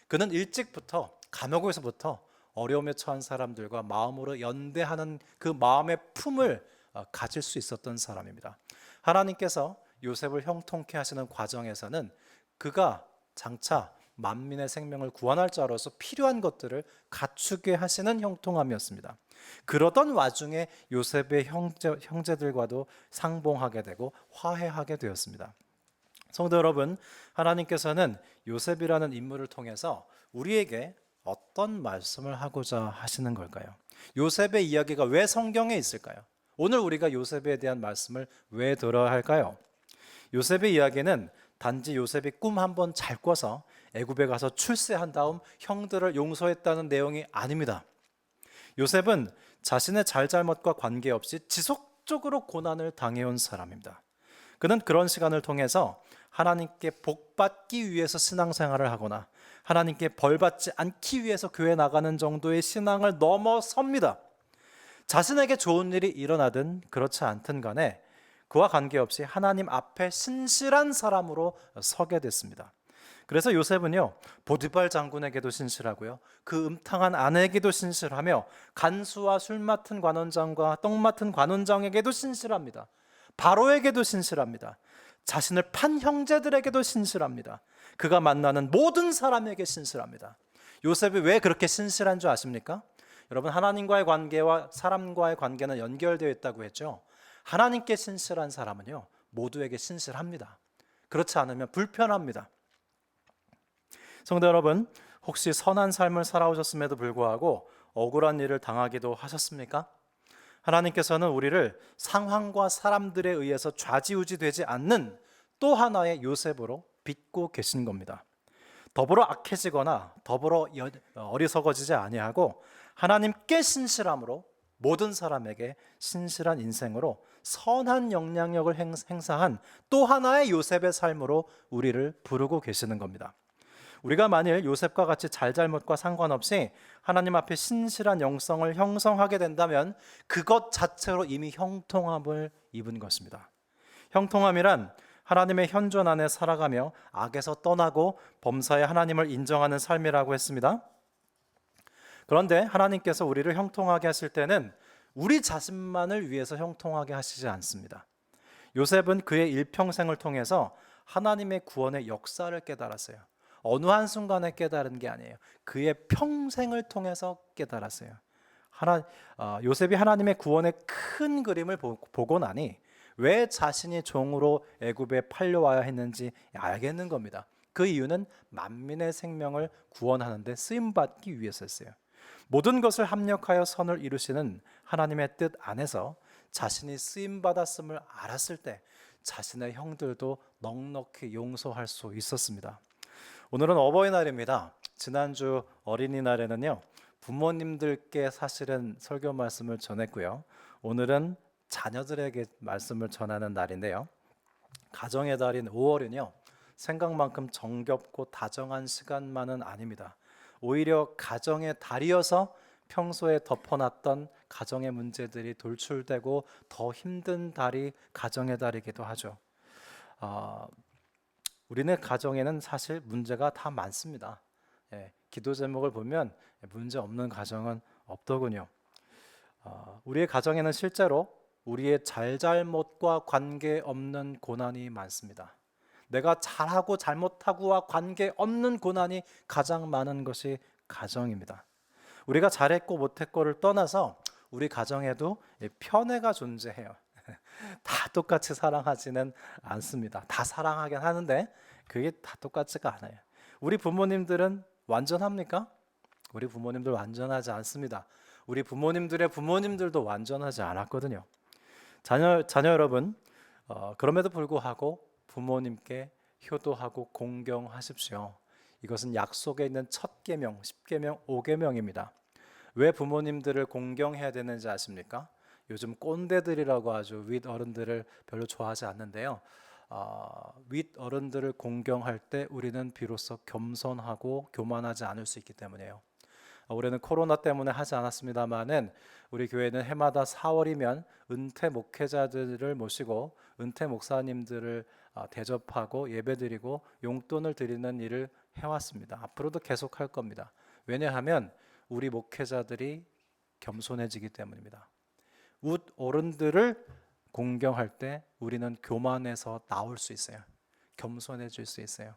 그는 일찍부터 감옥에서부터 어려움에 처한 사람들과 마음으로 연대하는 그 마음의 품을 가질 수 있었던 사람입니다. 하나님께서 요셉을 형통케 하시는 과정에서는 그가 장차 만민의 생명을 구원할 자로서 필요한 것들을 갖추게 하시는 형통함이었습니다. 그러던 와중에 요셉의 형제들과도 상봉하게 되고 화해하게 되었습니다. 성도 여러분, 하나님께서는 요셉이라는 인물을 통해서 우리에게 어떤 말씀을 하고자 하시는 걸까요? 요셉의 이야기가 왜 성경에 있을까요? 오늘 우리가 요셉에 대한 말씀을 왜 들어야 할까요? 요셉의 이야기는 단지 요셉이 꿈 한 번 잘 꿔서 애굽에 가서 출세한 다음 형들을 용서했다는 내용이 아닙니다. 요셉은 자신의 잘잘못과 관계없이 지속적으로 고난을 당해온 사람입니다. 그는 그런 시간을 통해서 하나님께 복받기 위해서 신앙생활을 하거나 하나님께 벌받지 않기 위해서 교회 나가는 정도의 신앙을 넘어섭니다. 자신에게 좋은 일이 일어나든 그렇지 않든 간에 그와 관계없이 하나님 앞에 신실한 사람으로 서게 됐습니다. 그래서 요셉은요, 보디발 장군에게도 신실하고요, 그 음탕한 아내에게도 신실하며 간수와 술 맡은 관원장과 떡 맡은 관원장에게도 신실합니다. 바로에게도 신실합니다. 자신을 판 형제들에게도 신실합니다. 그가 만나는 모든 사람에게 신실합니다. 요셉이 왜 그렇게 신실한 줄 아십니까? 여러분, 하나님과의 관계와 사람과의 관계는 연결되어 있다고 했죠. 하나님께 신실한 사람은요, 모두에게 신실합니다. 그렇지 않으면 불편합니다. 성도 여러분, 혹시 선한 삶을 살아오셨음에도 불구하고 억울한 일을 당하기도 하셨습니까? 하나님께서는 우리를 상황과 사람들에 의해서 좌지우지되지 않는 또 하나의 요셉으로 빚고 계신 겁니다. 더불어 악해지거나 더불어 어리석어지지 아니하고 하나님께 신실함으로 모든 사람에게 신실한 인생으로 선한 영향력을 행사한 또 하나의 요셉의 삶으로 우리를 부르고 계시는 겁니다. 우리가 만일 요셉과 같이 잘잘못과 상관없이 하나님 앞에 신실한 영성을 형성하게 된다면 그것 자체로 이미 형통함을 입은 것입니다. 형통함이란 하나님의 현존 안에 살아가며 악에서 떠나고 범사에 하나님을 인정하는 삶이라고 했습니다. 그런데 하나님께서 우리를 형통하게 하실 때는 우리 자신만을 위해서 형통하게 하시지 않습니다. 요셉은 그의 일평생을 통해서 하나님의 구원의 역사를 깨달았어요. 어느 한순간에 깨달은 게 아니에요. 그의 평생을 통해서 깨달았어요. 요셉이 하나님의 구원의 큰 그림을 보고 나니 왜 자신이 종으로 애굽에 팔려와야 했는지 알겠는 겁니다. 그 이유는 만민의 생명을 구원하는 데 쓰임받기 위해서였어요. 모든 것을 합력하여 선을 이루시는 하나님의 뜻 안에서 자신이 쓰임받았음을 알았을 때 자신의 형들도 넉넉히 용서할 수 있었습니다. 오늘은 어버이날입니다. 지난주 어린이날에는요, 부모님들께 사실은 설교 말씀을 전했고요. 오늘은 자녀들에게 말씀을 전하는 날인데요. 가정의 달인 5월은요, 생각만큼 정겹고 다정한 시간만은 아닙니다. 오히려 가정의 달이어서 평소에 덮어놨던 가정의 문제들이 돌출되고 더 힘든 달이 가정의 달이기도 하죠. 우리네 가정에는 사실 문제가 다 많습니다. 기도 제목을 보면 문제 없는 가정은 없더군요. 우리의 가정에는 실제로 우리의 잘잘못과 관계없는 고난이 많습니다. 내가 잘하고 잘못하고와 관계없는 고난이 가장 많은 것이 가정입니다. 우리가 잘했고 못했고를 떠나서 우리 가정에도 편애가 존재해요. 다 똑같이 사랑하지는 않습니다. 다 사랑하긴 하는데 그게 다 똑같지가 않아요. 우리 부모님들은 완전합니까? 우리 부모님들 완전하지 않습니다. 우리 부모님들의 부모님들도 완전하지 않았거든요. 자녀 여러분, 그럼에도 불구하고 부모님께 효도하고 공경하십시오. 이것은 약속에 있는 첫 계명, 10계명, 5계명입니다. 왜 부모님들을 공경해야 되는지 아십니까? 요즘 꼰대들이라고 아주 윗 어른들을 별로 좋아하지 않는데요. 윗 어른들을 공경할 때 우리는 비로소 겸손하고 교만하지 않을 수 있기 때문이에요. 올해는 코로나 때문에 하지 않았습니다만은 우리 교회는 해마다 4월이면 은퇴 목회자들을 모시고 은퇴 목사님들을 대접하고 예배드리고 용돈을 드리는 일을 해왔습니다. 앞으로도 계속할 겁니다. 왜냐하면 우리 목회자들이 겸손해지기 때문입니다. 윗 어른들을 공경할 때 우리는 교만에서 나올 수 있어요. 겸손해질 수 있어요.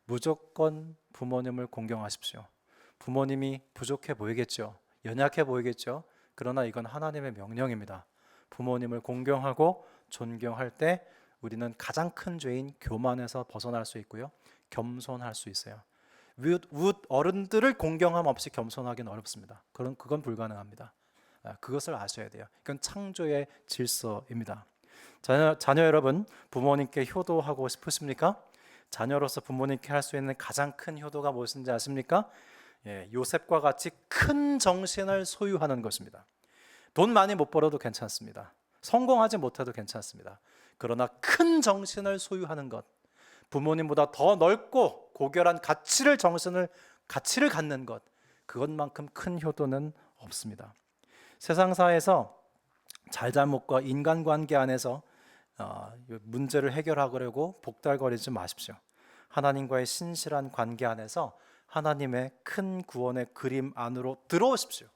무조건 부모님을 공경하십시오. 부모님이 부족해 보이겠죠. 연약해 보이겠죠. 그러나 이건 하나님의 명령입니다. 부모님을 공경하고 존경할 때 우리는 가장 큰 죄인 교만에서 벗어날 수 있고요. 겸손할 수 있어요. 윗 어른들을 공경함 없이 겸손하기는 어렵습니다. 그건 불가능합니다. 그것을 아셔야 돼요. 이건 창조의 질서입니다. 자녀 여러분, 부모님께 효도하고 싶으십니까? 자녀로서 부모님께 할 수 있는 가장 큰 효도가 무엇인지 아십니까? 요셉과 같이 큰 정신을 소유하는 것입니다. 돈 많이 못 벌어도 괜찮습니다. 성공하지 못해도 괜찮습니다. 그러나 큰 정신을 소유하는 것, 부모님보다 더 넓고 고결한 가치를 갖는 것, 그것만큼 큰 효도는 없습니다. 세상사에서 잘잘못과 인간관계 안에서 문제를 해결하려고 복달거리지 마십시오. 하나님과의 신실한 관계 안에서 하나님의 큰 구원의 그림 안으로 들어오십시오.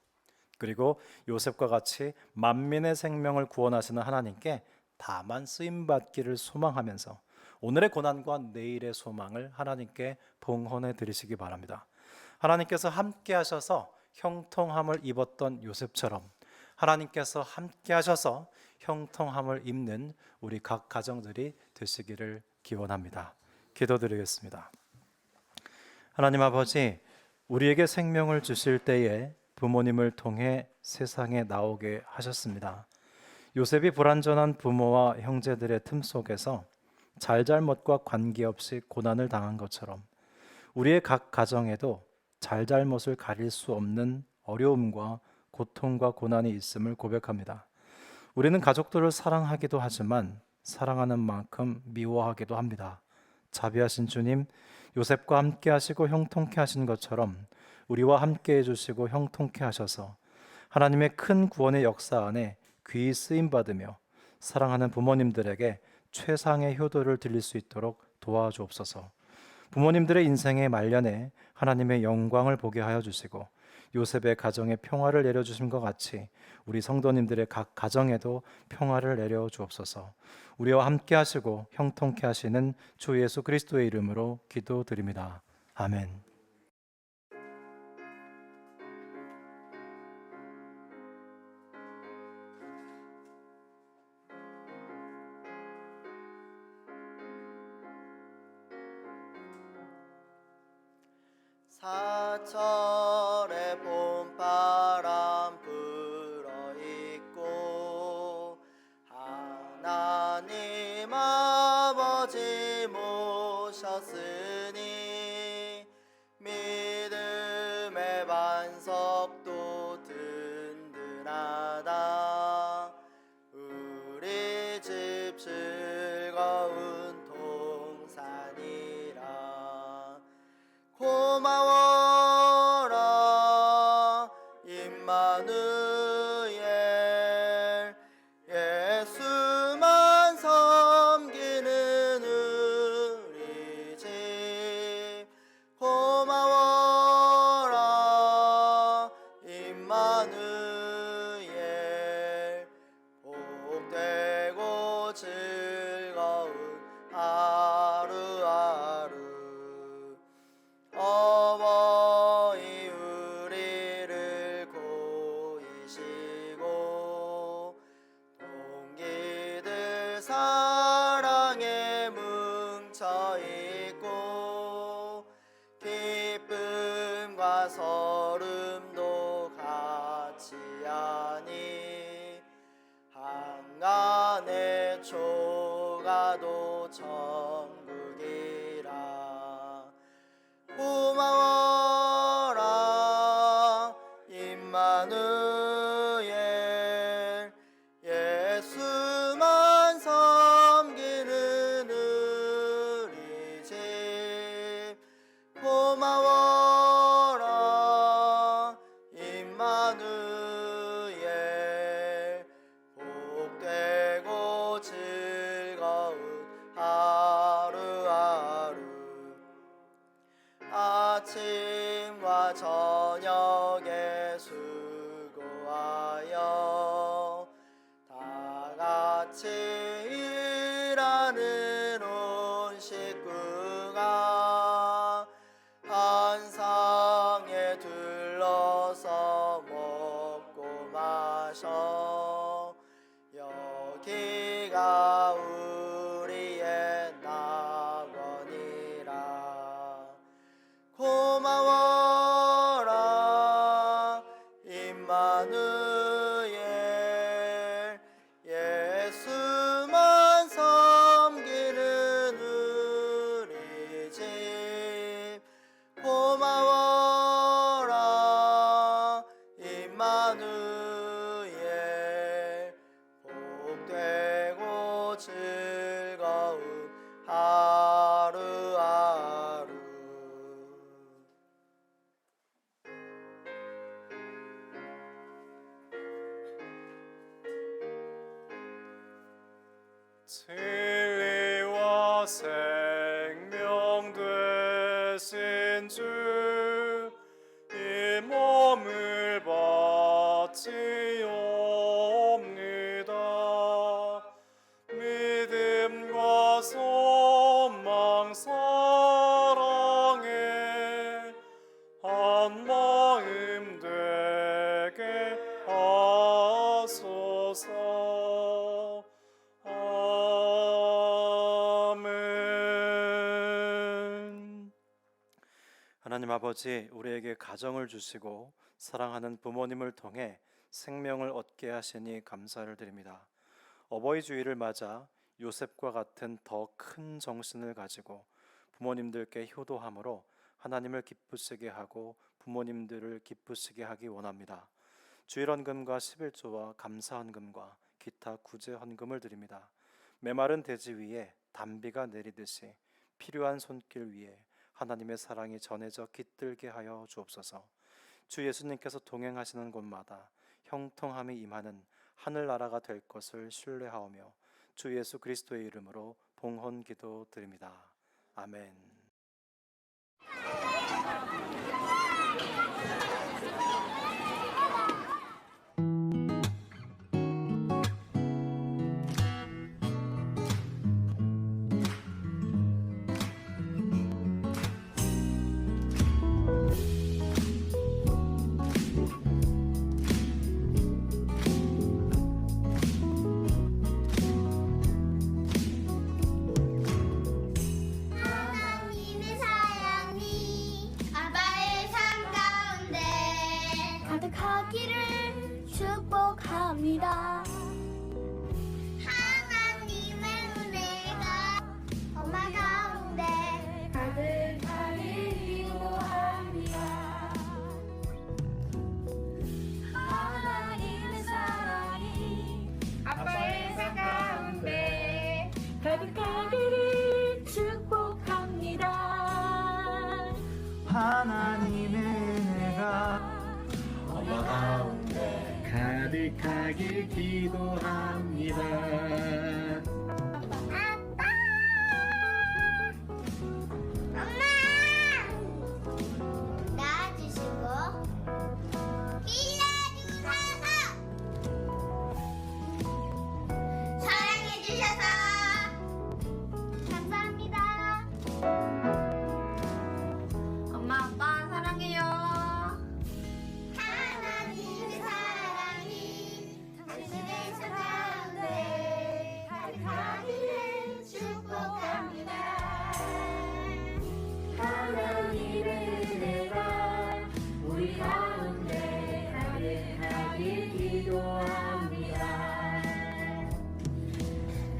그리고 요셉과 같이 만민의 생명을 구원하시는 하나님께 다만 쓰임받기를 소망하면서 오늘의 고난과 내일의 소망을 하나님께 봉헌해 드리시기 바랍니다. 하나님께서 함께 하셔서 형통함을 입었던 요셉처럼 하나님께서 함께 하셔서 형통함을 입는 우리 각 가정들이 되시기를 기원합니다. 기도드리겠습니다. 하나님 아버지, 우리에게 생명을 주실 때에 부모님을 통해 세상에 나오게 하셨습니다. 요셉이 불완전한 부모와 형제들의 틈 속에서 잘잘못과 관계없이 고난을 당한 것처럼 우리의 각 가정에도 잘잘못을 가릴 수 없는 어려움과 고통과 고난이 있음을 고백합니다. 우리는 가족들을 사랑하기도 하지만 사랑하는 만큼 미워하기도 합니다. 자비하신 주님, 요셉과 함께 하시고 형통케 하신 것처럼 우리와 함께 해주시고 형통케 하셔서 하나님의 큰 구원의 역사 안에 귀히 쓰임받으며 사랑하는 부모님들에게 최상의 효도를 드릴 수 있도록 도와주옵소서. 부모님들의 인생의 말년에 하나님의 영광을 보게 하여 주시고 요셉의 가정에 평화를 내려주신 것 같이 우리 성도님들의 각 가정에도 평화를 내려 주옵소서. 우리와 함께 하시고 형통케 하시는 주 예수 그리스도의 이름으로 기도드립니다. 아멘. 사철의 봄바람 불어있고 하나님 아버지 모셨으니 믿음의 반석도 든든하다. 우리 집 즐거운 동산이라. 고마워라 임마누엘. 예수만 섬기는 우리 집. 고마워라 임마누엘. 복되고 즐거운 하루하루. 어버이 우리를 고이시고 동기들 사랑에 뭉쳐있고 기쁨과 서름도 같이 하니 한간의 초가도 천국이라. 고마워라 임마누엘. 예수만 섬기는 우리 집. 고마워라 임마누엘. 복되고 즐거운 하루하루. 아침과 저녁에 수고하여 다 같이 일하는 온 식구가 한 상에 둘러서 먹고 마셔. 여기가 우리의 낙원이라. 고마워라 임마누엘. 예수만 섬기는 우리 집. 고마워라 임마누엘. 복되고 즐거운 하루하루. 진리와 생명 되신 주, 이 몸을 바치옵니다. 믿음과 소망 사랑에 한 마음 되게 하소서. 아멘. 하나님 아버지, 우리에게 가정을 주시고 사랑하는 부모님을 통해 생명을 얻게 하시니 감사를 드립니다. 어버이 주일을 맞아 요셉과 같은 더 큰 정신을 가지고 부모님들께 효도함으로 하나님을 기쁘시게 하고 부모님들을 기쁘시게 하기 원합니다. 주일 헌금과 11조와 감사 헌금과 기타 구제 헌금을 드립니다. 메마른 대지 위에 단비가 내리듯이 필요한 손길 위에 하나님의 사랑이 전해져 깃들게 하여 주옵소서. 주 예수님께서 동행하시는 곳마다 형통함이 임하는 하늘나라가 될 것을 신뢰하오며 주 예수 그리스도의 이름으로 봉헌 기도 드립니다. 아멘. 하나님의 사랑이 아빠의 삶 가운데 가득하기를 축복합니다. 하나님의 은혜가 엄마 가운데 가득하길 기도합니다. 하나님의 사랑이 아빠의 삶 가운데 가득하기를 축복합니다. 하나님의 은혜가 엄마 가운데 가득하길 기도합니다. 아빠! 엄마! 낳아주시고 길러주셔서 사랑해주셔서 감사합니다. 엄마, 아빠 사랑해요. 하나님의 사랑이 당신의 삶 가운데 가득하기를 축복합니다. 하나님의 은혜가 우리 가운데 가득하길 기도합니다.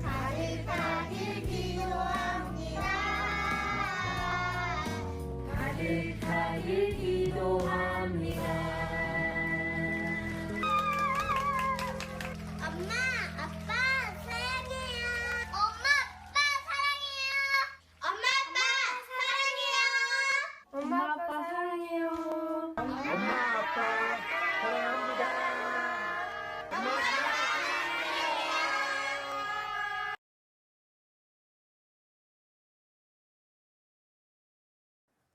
가득하길 기도합니다. 가득하길 기도합니다. 엄마, 아빠 사랑해요. 엄마, 아빠 사랑해요. 엄마, 아빠 사랑해요. 엄마, 아빠 사랑해요. 엄마, 아빠 사랑합니다. 엄마, 아빠 사랑해요.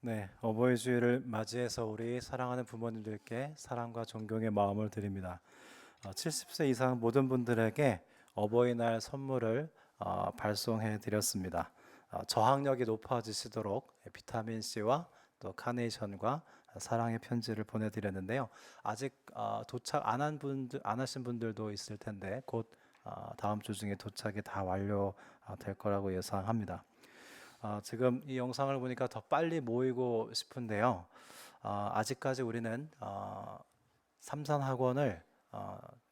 네, 어버이 주일을 맞이해서 우리 사랑하는 부모님들께 사랑과 존경의 마음을 드립니다. 70세 이상 모든 분들에게 어버이날 선물을 발송해 드렸습니다. 저항력이 높아지시도록 비타민 C와 또 카네이션과 사랑의 편지를 보내드렸는데요. 아직 도착 안 하신 분들도 있을 텐데 곧 다음 주 중에 도착이 다 완료될 거라고 예상합니다. 지금 이 영상을 보니까 더 빨리 모이고 싶은데요. 아직까지 우리는 삼산학원을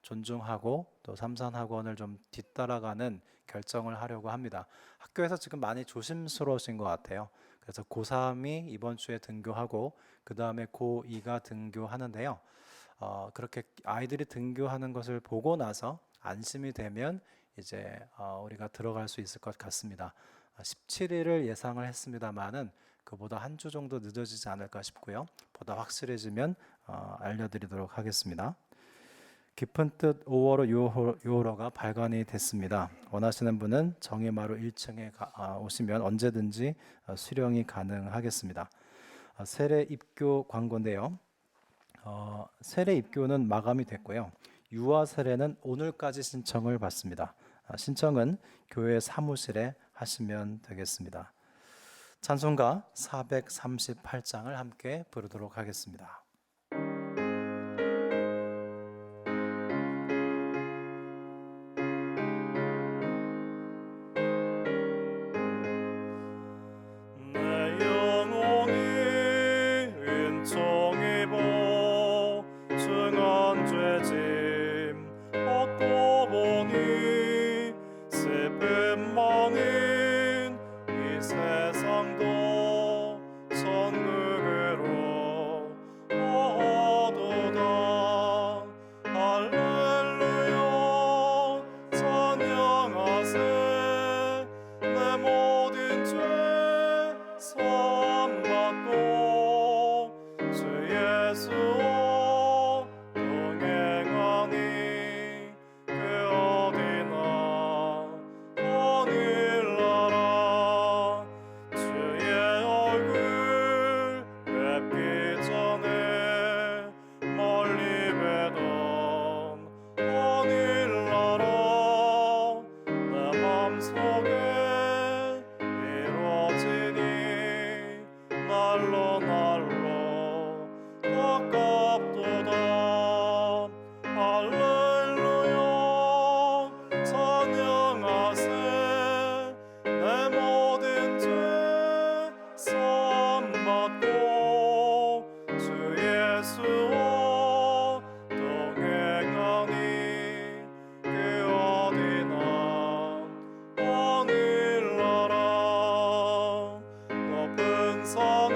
존중하고 또 삼산학원을 좀 뒤따라가는 결정을 하려고 합니다. 학교에서 지금 많이 조심스러우신 것 같아요. 그래서 고3이 이번 주에 등교하고 그 다음에 고2가 등교하는데요. 그렇게 아이들이 등교하는 것을 보고 나서 안심이 되면 이제 우리가 들어갈 수 있을 것 같습니다. 17일을 예상을 했습니다만은 그보다 한 주 정도 늦어지지 않을까 싶고요. 보다 확실해지면 알려드리도록 하겠습니다. 깊은 뜻 5월호 6월호가 발간이 됐습니다. 원하시는 분은 정의마루 1층에 오시면 언제든지 수령이 가능하겠습니다. 세례 입교 광고인데요. 세례 입교는 마감이 됐고요. 유아 세례는 오늘까지 신청을 받습니다. 신청은 교회 사무실에 하시면 되겠습니다. 찬송가 438장을 함께 부르도록 하겠습니다. 내 영혼이 세상도 천국으로 오도다. 할렐루야 찬양하세. 내 모든 죄 사함받고 주 예수 동행하니 그 어디나 오늘날아 주의 얼굴 뵙기 전에 멀리 뵈던 오늘날아 내 맘속에 이루어지니 날로 날로 가깝도다. 할렐루야 찬양하세. 내 모든 죄 사함받고 주 예수와 동행하니 그 어디나 오늘날아 높은 산이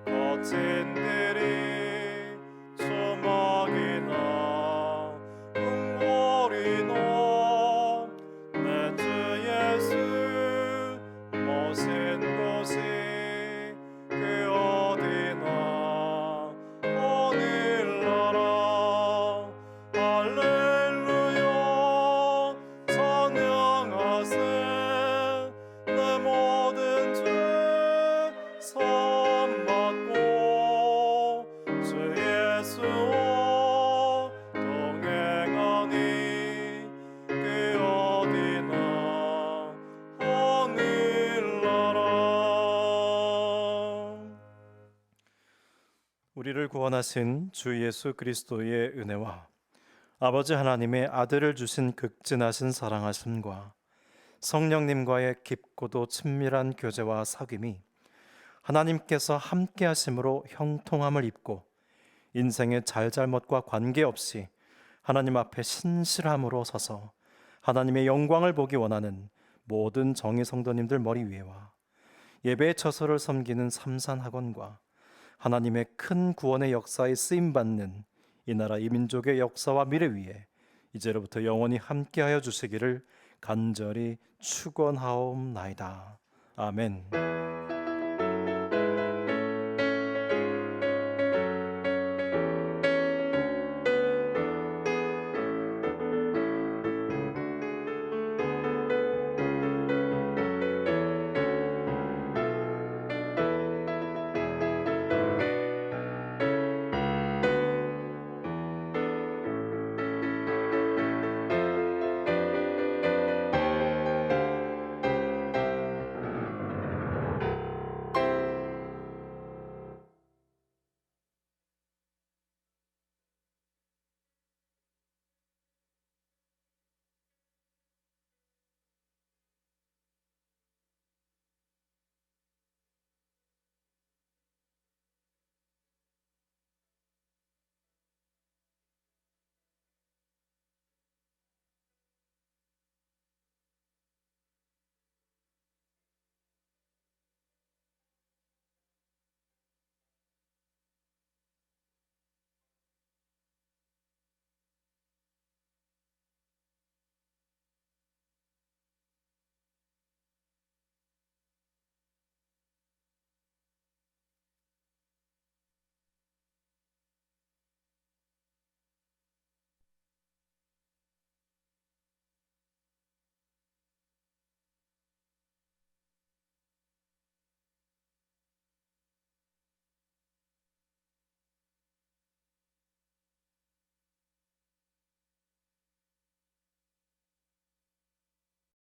거친 들이 주막이나 궁궐이나 내 주 예수 모신 곳이 그 어디나 오늘날아. 할렐루야 찬양하세. 내 모든 죄 사함받고 주 예수와 동행하니 그 어디나 오늘날아. 우리를 구원하신 주 예수 그리스도의 은혜와 아버지 하나님의 아들을 주신 극진하신 사랑하심과 성령님과의 깊고도 친밀한 교제와 사귐이 하나님께서 함께 하심으로 형통함을 입고 인생의 잘잘못과 관계없이 하나님 앞에 신실함으로 서서 하나님의 영광을 보기 원하는 모든 정의 성도님들 머리 위에와 예배의 처소를 섬기는 삼산학원과 하나님의 큰 구원의 역사에 쓰임받는 이 나라 이 민족의 역사와 미래 위에 이제로부터 영원히 함께하여 주시기를 간절히 축원하옵나이다. 아멘.